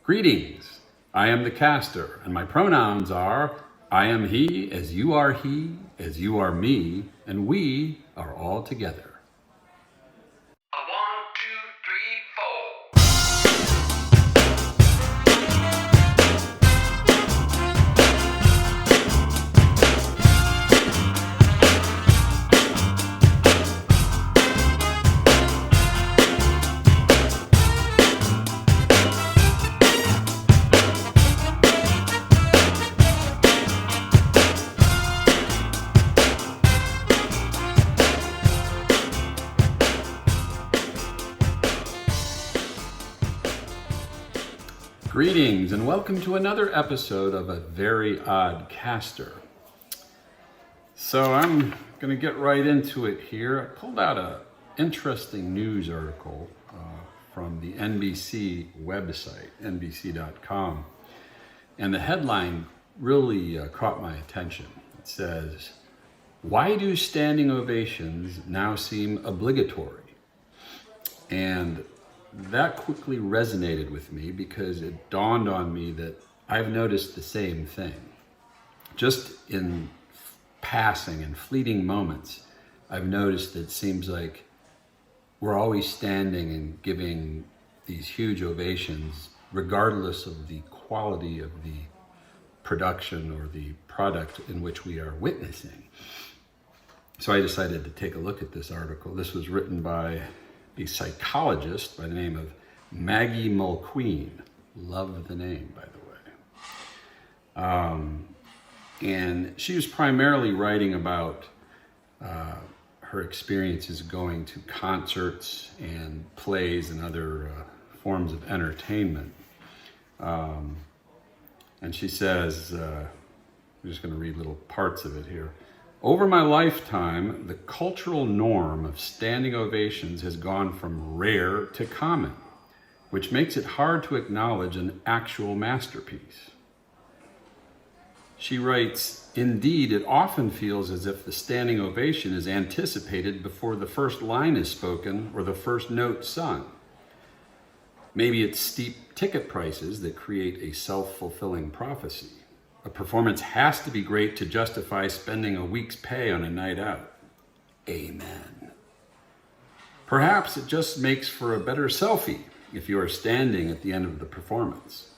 Greetings, I am the caster, and my pronouns are I am he, as you are he, as you are me, and we are all together. One, two, three, four. Greetings and welcome to another episode of A Very Odd Caster. So I'm going to get right into it here. I pulled out an interesting news article from the NBC website, NBC.com. And the headline really caught my attention. It says, "Why do standing ovations now seem obligatory?" And that quickly resonated with me because it dawned on me that I've noticed the same thing. Just in passing and fleeting moments, I've noticed it seems like we're always standing and giving these huge ovations regardless of the quality of the production or the product in which we are witnessing. So I decided to take a look at this article. This was written by a psychologist by the name of Maggie Mulqueen. Love the name, by the way. And she was primarily writing about her experiences going to concerts and plays and other forms of entertainment. And she says, I'm just going to read little parts of it here. "Over my lifetime, the cultural norm of standing ovations has gone from rare to common, which makes it hard to acknowledge an actual masterpiece." She writes, "Indeed, it often feels as if the standing ovation is anticipated before the first line is spoken or the first note sung. Maybe it's steep ticket prices that create a self-fulfilling prophecy. A performance has to be great to justify spending a week's pay on a night out. Amen. Perhaps it just makes for a better selfie if you are standing at the end of the performance.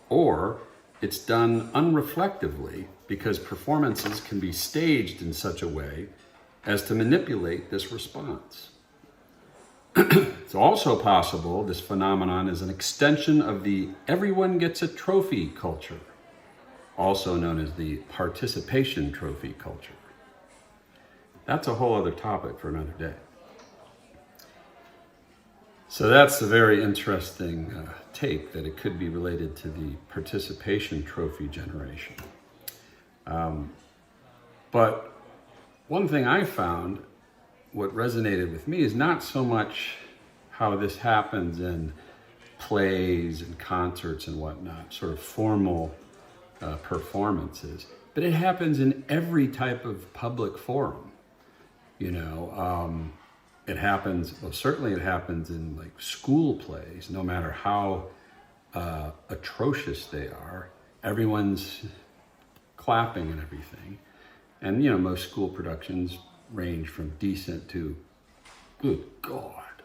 Or it's done unreflectively because performances can be staged in such a way as to manipulate this response. It's also possible this phenomenon is an extension of the everyone gets a trophy culture, also known as the participation trophy culture. That's a whole other topic for another day." So that's a very interesting take that it could be related to the participation trophy generation. But one thing I found, what resonated with me, is not so much how this happens in plays and concerts and whatnot, sort of formal performances, but it happens in every type of public forum. It happens, well, certainly it happens in like school plays, no matter how atrocious they are, everyone's clapping and everything. And, most school productions range from decent to, good God.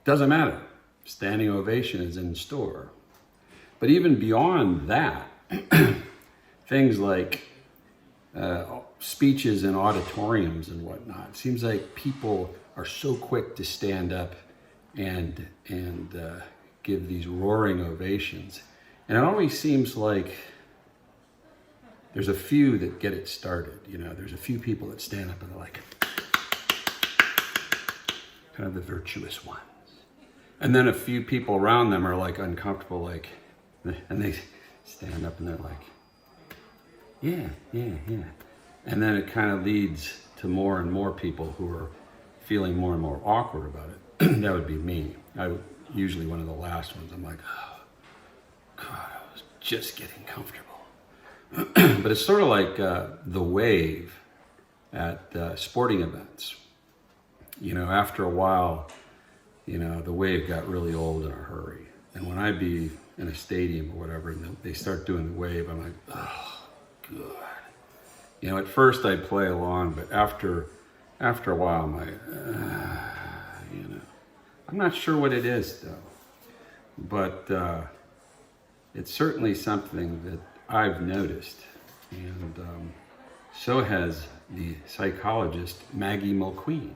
Doesn't matter. Standing ovation is in store. But even beyond that, things like speeches in auditoriums and whatnot. It seems like people are so quick to stand up and give these roaring ovations. And it always seems like there's a few that get it started. There's a few people that stand up and they're like, kind of the virtuous ones. And then a few people around them are like uncomfortable, and they stand up and they're like, yeah. And then it kind of leads to more and more people who are feeling more and more awkward about it. That would be me. I'm usually one of the last ones. I'm like, oh, God, I was just getting comfortable. But it's sort of like the wave at sporting events. After a while, the wave got really old in a hurry. And when I'd be in a stadium or whatever, and they start doing the wave. I'm like, oh, God. You know, at first I'd play along, but after a while, I'm like, you know, I'm not sure what it is though, but it's certainly something that I've noticed, and so has the psychologist Maggie Mulqueen.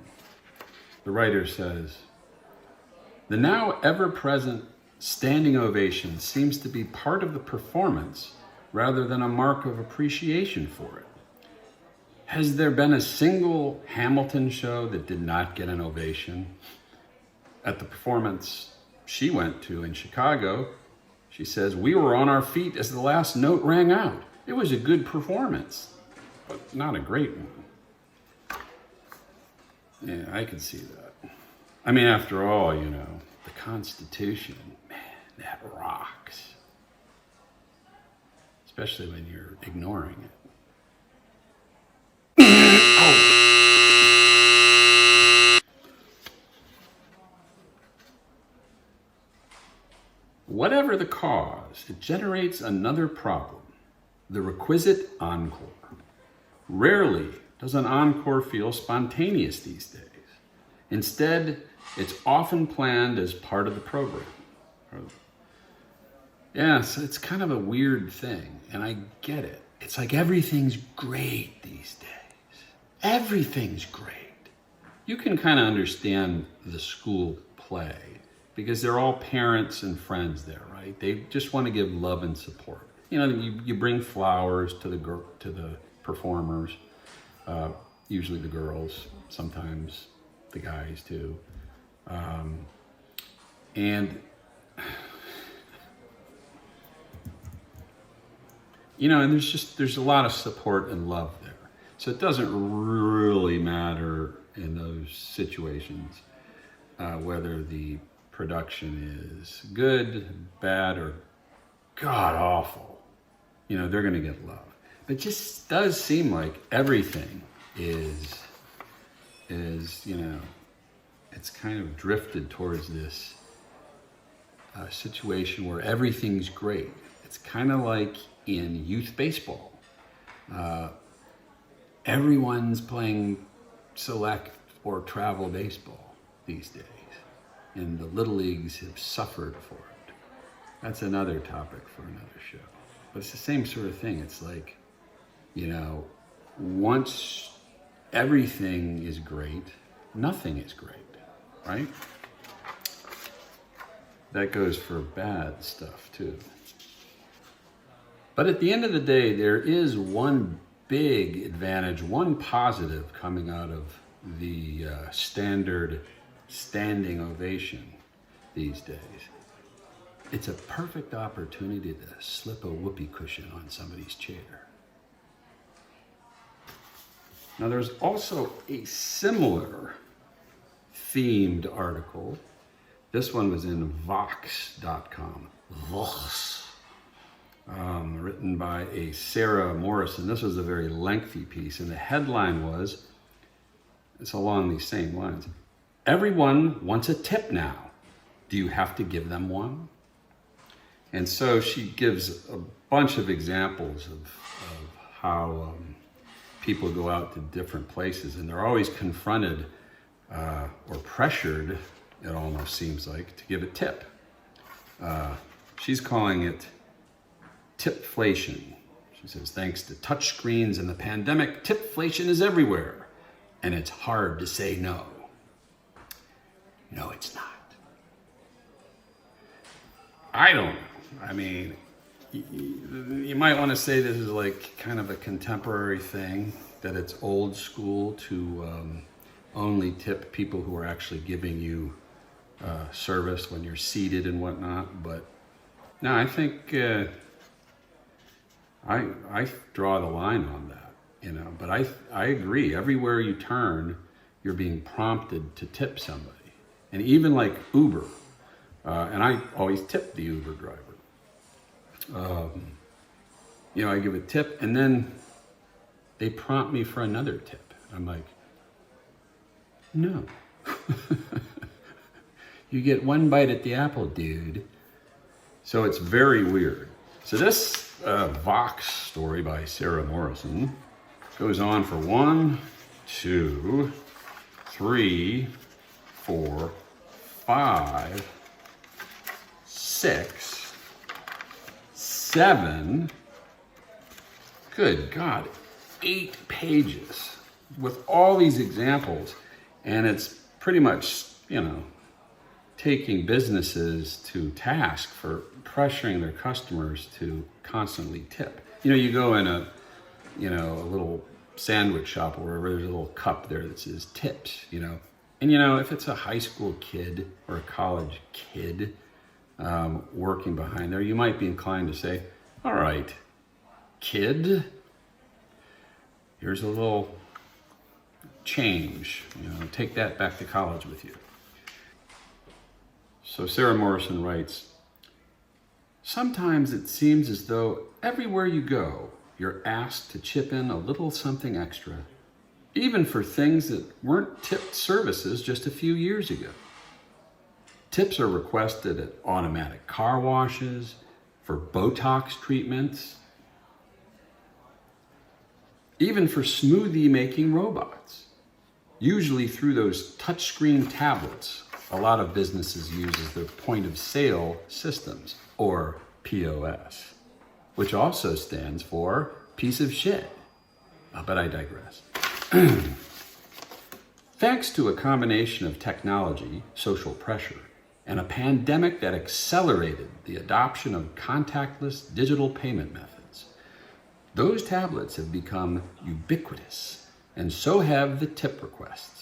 The writer says, the now ever-present standing ovation seems to be part of the performance rather than a mark of appreciation for it. Has there been a single Hamilton show that did not get an ovation? At the performance she went to in Chicago, she says, we were on our feet as the last note rang out. It was a good performance, but not a great one. Yeah, I can see that. I mean, after all, you know, the Constitution, man, that rocks. Especially when you're ignoring it. Whatever the cause, it generates another problem, the requisite encore. Rarely does an encore feel spontaneous these days. Instead, it's often planned as part of the program. Yes, it's kind of a weird thing, and I get it. It's like everything's great these days. Everything's great. You can kind of understand the school play because they're all parents and friends there, right? They just want to give love and support. You know, you bring flowers to the performers, usually the girls, sometimes the guys too, and you know, and there's a lot of support and love there. So it doesn't really matter in those situations whether the production is good, bad, or god awful. You know, they're going to get love. It just does seem like everything is, you know, it's kind of drifted towards this situation where everything's great. It's kind of like in youth baseball. Everyone's playing select or travel baseball these days, and the little leagues have suffered for it. That's another topic for another show. But it's the same sort of thing. It's like, you know, once everything is great, nothing is great, right? That goes for bad stuff too. But at the end of the day, there is one big advantage, one positive coming out of the standard standing ovation these days. It's a perfect opportunity to slip a whoopee cushion on somebody's chair. Now, there's also a similar themed article. This one was in Vox.com. Vox. Written by a Sarah Morrison. This was a very lengthy piece, and the headline was, it's along these same lines, everyone wants a tip now. Do you have to give them one? And so she gives a bunch of examples of how people go out to different places, and they're always confronted or pressured, it almost seems like, to give a tip. She's calling it tipflation. She says, thanks to touchscreens and the pandemic, tipflation is everywhere, and it's hard to say no. No, it's not. I don't know. I mean, you might want to say this is like kind of a contemporary thing, that it's old school to only tip people who are actually giving you service when you're seated and whatnot. But no, I think I draw the line on that, you know. But I agree. Everywhere you turn, you're being prompted to tip somebody, and even like Uber, and I always tip the Uber driver. You know, I give a tip, and then they prompt me for another tip. I'm like, no. You get one bite at the apple, dude. So So it's very weird. So this Vox story by Sarah Morrison goes on for 1, 2, 3, 4, 5, 6, 7, good God, 8 pages with all these examples. And it's pretty much, taking businesses to task for pressuring their customers to constantly tip. You go in a little sandwich shop or wherever, there's a little cup there that says tips, And if it's a high school kid or a college kid working behind there, you might be inclined to say, all right, kid, here's a little change, take that back to college with you. So Sarah Morrison writes, sometimes it seems as though everywhere you go, you're asked to chip in a little something extra, even for things that weren't tipped services just a few years ago. Tips are requested at automatic car washes, for Botox treatments, even for smoothie making robots, usually through those touchscreen tablets a lot of businesses use as their point of sale systems, or POS, which also stands for piece of shit. But I digress. Thanks to a combination of technology, social pressure, and a pandemic that accelerated the adoption of contactless digital payment methods, those tablets have become ubiquitous, and so have the tip requests.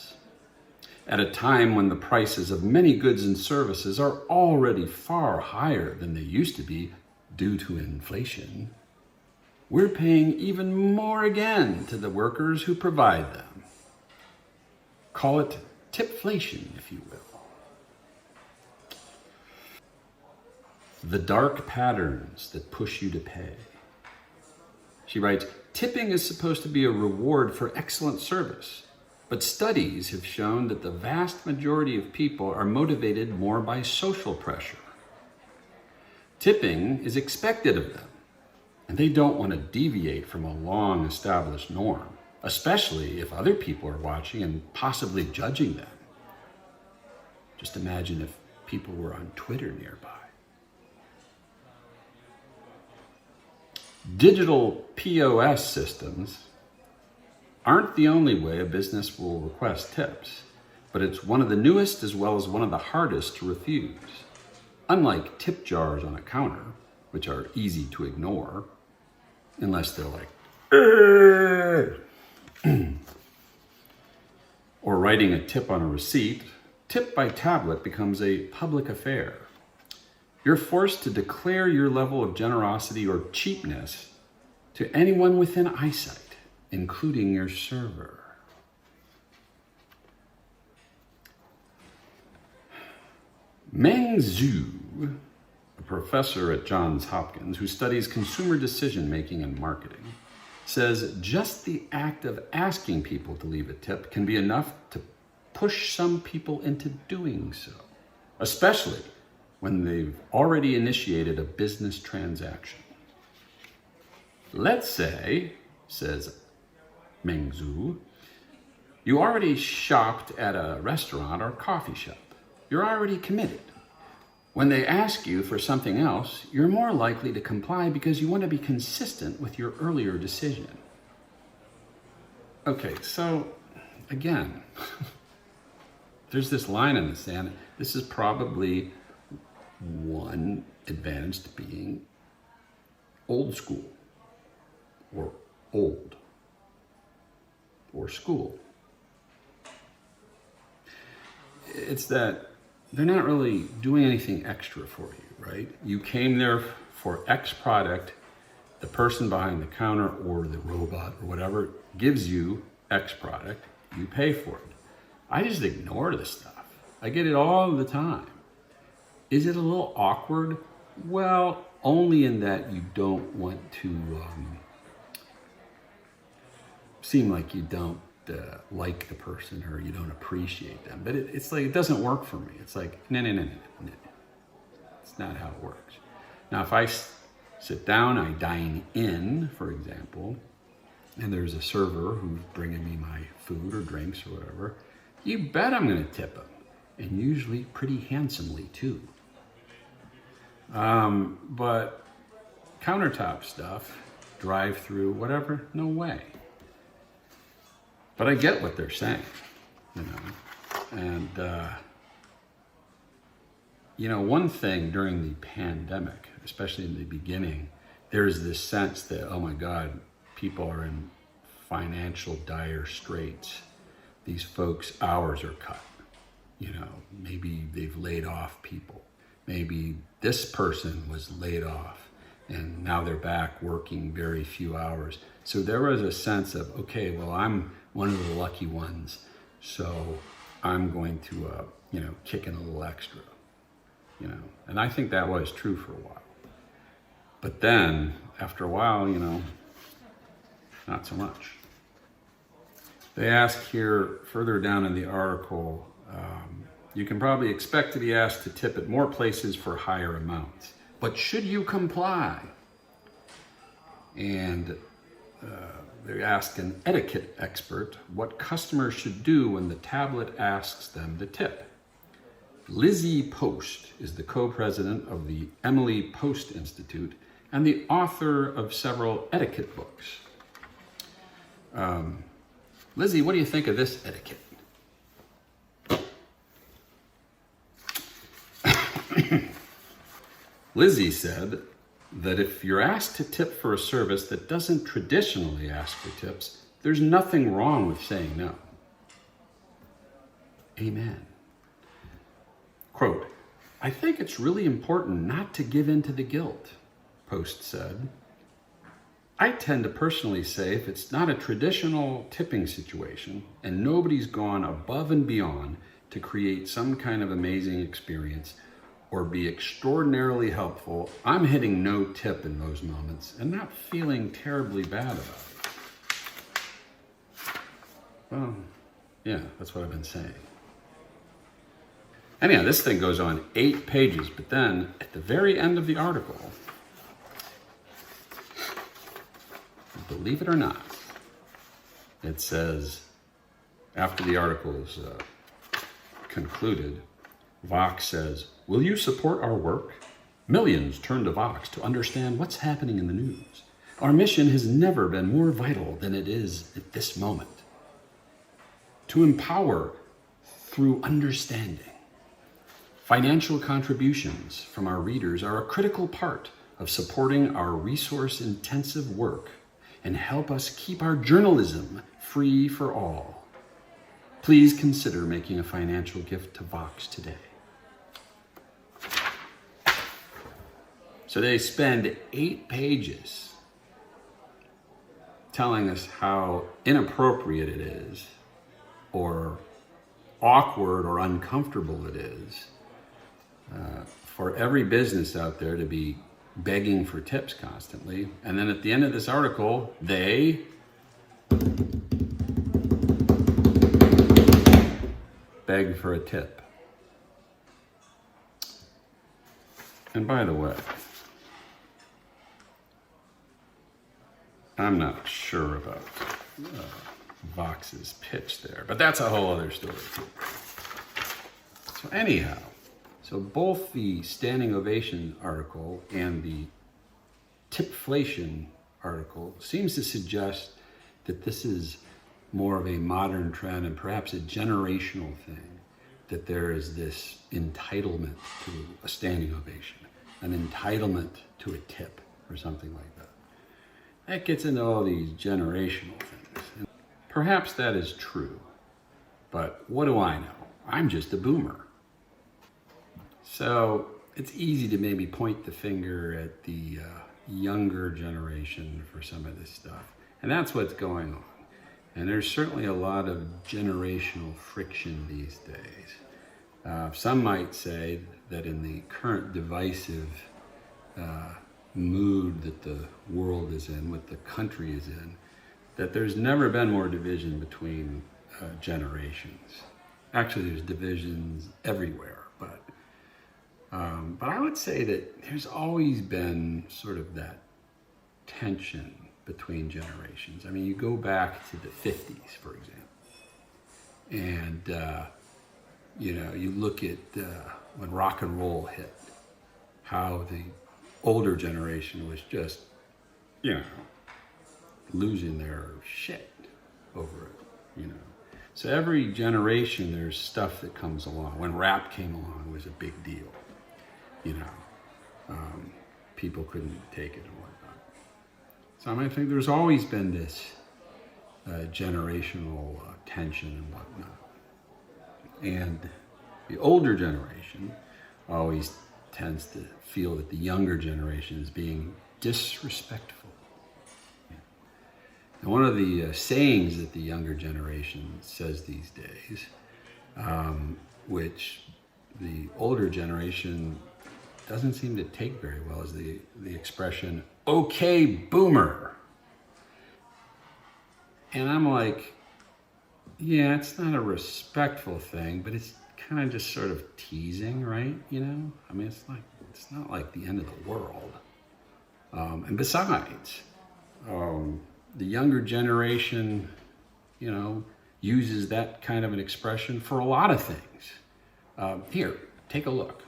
At a time when the prices of many goods and services are already far higher than they used to be due to inflation, we're paying even more again to the workers who provide them. Call it tipflation, if you will. The dark patterns that push you to pay. She writes, tipping is supposed to be a reward for excellent service, but studies have shown that the vast majority of people are motivated more by social pressure. Tipping is expected of them, and they don't want to deviate from a long established norm, especially if other people are watching and possibly judging them. Just imagine if people were on Twitter nearby. Digital POS systems aren't the only way a business will request tips, but it's one of the newest as well as one of the hardest to refuse. Unlike tip jars on a counter, which are easy to ignore, unless they're like, or writing a tip on a receipt, tip by tablet becomes a public affair. You're forced to declare your level of generosity or cheapness to anyone within eyesight, including your server. Meng Zhu, a professor at Johns Hopkins who studies consumer decision-making and marketing, says just the act of asking people to leave a tip can be enough to push some people into doing so, especially when they've already initiated a business transaction. Let's say, says Meng Zhu, you already shopped at a restaurant or coffee shop. You're already committed. When they ask you for something else, you're more likely to comply because you want to be consistent with your earlier decision. Okay, so again, there's this line in the sand. This is probably one advantage to being old school or old or school. It's that they're not really doing anything extra for you, right? You came there for X product, the person behind the counter or the robot or whatever gives you X product, you pay for it. I just ignore this stuff. I get it all the time. Is it a little awkward? Well, only in that you don't want to seem like you don't like the person or you don't appreciate them. But it's like, it doesn't work for me. It's like, no. It's not how it works. Now, if I sit down, I dine in, for example, and there's a server who's bringing me my food or drinks or whatever, you bet I'm going to tip him, and usually pretty handsomely too. But countertop stuff, drive-through, whatever, no way. But I get what they're saying, you know. And, you know, one thing during the pandemic, especially in the beginning, there's this sense that, oh my God, people are in financial dire straits. These folks' hours are cut. You know, maybe they've laid off people. Maybe this person was laid off and now they're back working very few hours. So there was a sense of, okay, well, I'm one of the lucky ones, so I'm going to, you know, kick in a little extra, you know. And I think that was true for a while. But then, after a while, you know, not so much. They ask here, further down in the article, you can probably expect to be asked to tip at more places for higher amounts, but should you comply? And they ask an etiquette expert what customers should do when the tablet asks them to tip. Lizzie Post is the co-president of the Emily Post Institute and the author of several etiquette books. Lizzie, what do you think of this etiquette? Lizzie said that if you're asked to tip for a service that doesn't traditionally ask for tips, there's nothing wrong with saying no. Amen. Quote, I think it's really important not to give in to the guilt, Post said. I tend to personally say if it's not a traditional tipping situation and nobody's gone above and beyond to create some kind of amazing experience or be extraordinarily helpful, I'm hitting no tip in those moments and not feeling terribly bad about it. Well, yeah, that's what I've been saying. Anyhow, this thing goes on 8 pages, but then at the very end of the article, believe it or not, it says, after the article is concluded, Vox says, will you support our work? Millions turn to Vox to understand what's happening in the news. Our mission has never been more vital than it is at this moment. To empower through understanding. Financial contributions from our readers are a critical part of supporting our resource-intensive work and help us keep our journalism free for all. Please consider making a financial gift to Vox today. So they spend 8 pages telling us how inappropriate it is, or awkward or uncomfortable it is, for every business out there to be begging for tips constantly. And then at the end of this article, they beg for a tip. And by the way, I'm not sure about Vox's pitch there, but that's a whole other story too. So anyhow, so both the standing ovation article and the tipflation article seems to suggest that this is more of a modern trend and perhaps a generational thing, that there is this entitlement to a standing ovation, an entitlement to a tip or something like that. That gets into all these generational things. And perhaps that is true, but what do I know? I'm just a boomer. So it's easy to maybe point the finger at the younger generation for some of this stuff. And that's what's going on. And there's certainly a lot of generational friction these days. Some might say that in the current divisive mood that the world is in, what the country is in, that there's never been more division between generations. Actually, there's divisions everywhere, but But I would say that there's always been sort of that tension between generations. I mean, you go back to the 50s, for example, and you look at when rock and roll hit, how the older generation was just, losing their shit over it. So every generation, there's stuff that comes along. When rap came along, it was a big deal. People couldn't take it and whatnot. So I think there's always been this generational tension and whatnot. And the older generation always tends to feel that the younger generation is being disrespectful. And one of the sayings that the younger generation says these days, which the older generation doesn't seem to take very well, is the expression, "Okay, boomer." And I'm like, yeah, it's not a respectful thing, but it's kind of just sort of teasing, right? I mean, it's not like the end of the world. And besides, the younger generation, uses that kind of an expression for a lot of things. Here, take a look.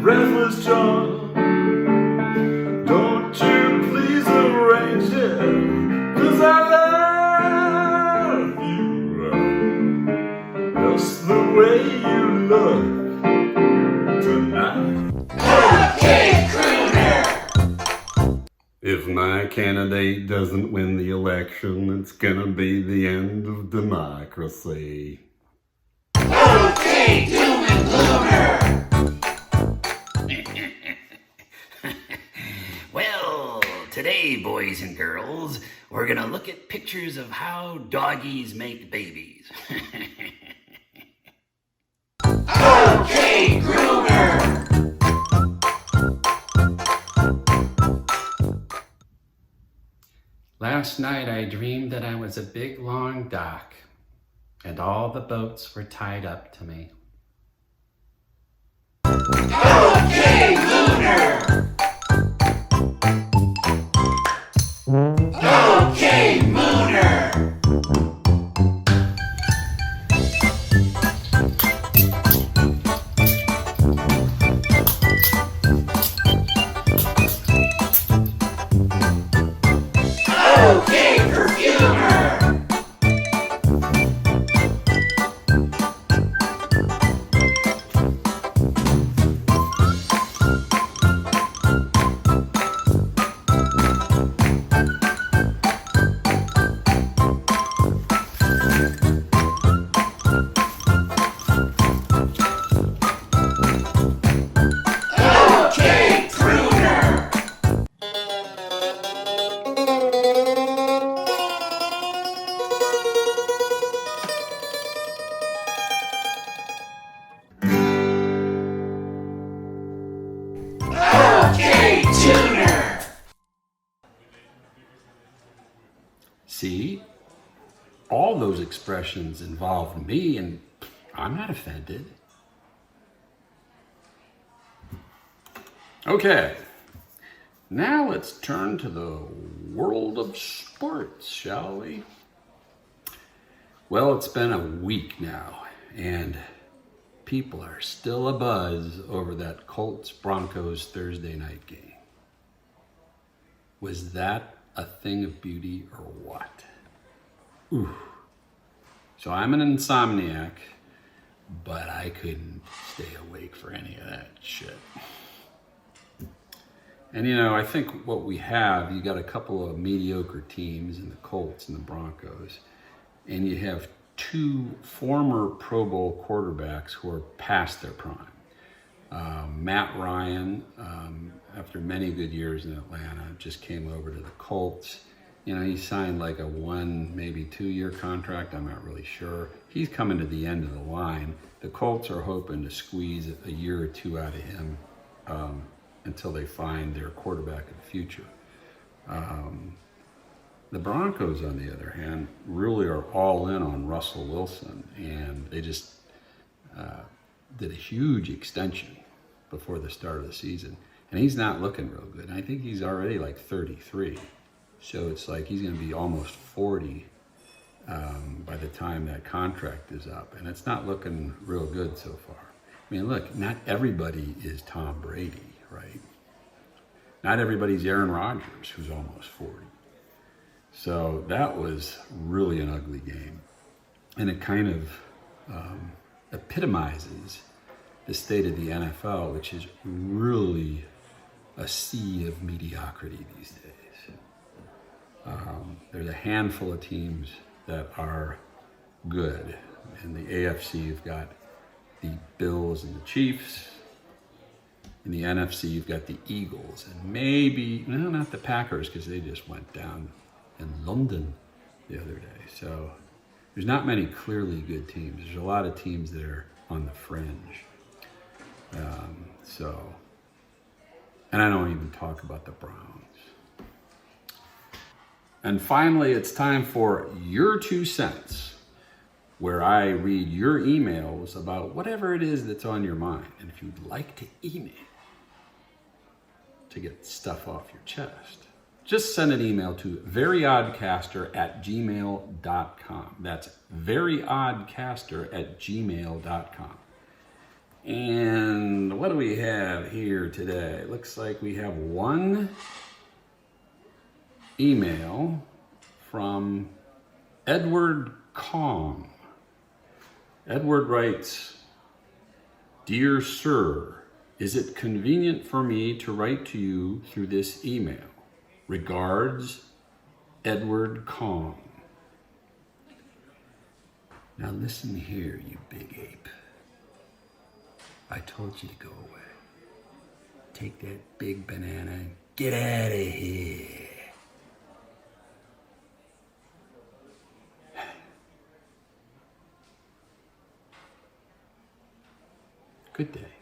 Breathless charm. Don't you please arrange it, 'cause I love you just the way you look tonight. Okay, crooner! If my candidate doesn't win the election, it's gonna be the end of democracy. Okay, doom and gloomer! Well, today, boys and girls, we're gonna look at pictures of how doggies make babies. Okay, groomer! Last night I dreamed that I was a big long dock, and all the boats were tied up to me. Okay, Lunar! Okay, Mooner! Okay, Perfumer! See, all those expressions involved me, and I'm not offended. Okay, now let's turn to the world of sports, shall we? Well, it's been a week now, and people are still abuzz over that Colts-Broncos Thursday night game. Was that a thing of beauty or what? Ooh. So I'm an insomniac, but I couldn't stay awake for any of that shit. And I think what we have, you got a couple of mediocre teams in the Colts and the Broncos, and you have two former Pro Bowl quarterbacks who are past their prime. Matt Ryan, after many good years in Atlanta, just came over to the Colts. You know, he signed like a 1, maybe 2-year contract. I'm not really sure. He's coming to the end of the line. The Colts are hoping to squeeze a year or two out of him until they find their quarterback of the future. The Broncos, on the other hand, really are all in on Russell Wilson, and they just did a huge extension before the start of the season. And he's not looking real good. And I think he's already like 33. So it's like he's going to be almost 40 by the time that contract is up. And it's not looking real good so far. I mean, look, not everybody is Tom Brady, right? Not everybody's Aaron Rodgers, who's almost 40. So that was really an ugly game. And it kind of epitomizes the state of the NFL, which is really a sea of mediocrity these days. There's a handful of teams that are good. In the AFC, you've got the Bills and the Chiefs. In the NFC, you've got the Eagles. And maybe, no, not the Packers, because they just went down in London the other day. So there's not many clearly good teams. There's a lot of teams that are on the fringe. And I don't even talk about the Browns. And finally, it's time for your 2 cents, where I read your emails about whatever it is that's on your mind. And if you'd like to email to get stuff off your chest, just send an email to veryoddcaster@gmail.com. That's veryoddcaster@gmail.com. And what do we have here today? Looks like we have one email from Edward Kong. Edward writes, "Dear Sir, is it convenient for me to write to you through this email? Regards, Edward Kong." Now listen here, you big ape. I told you to go away. Take that big banana and get out of here. Good day.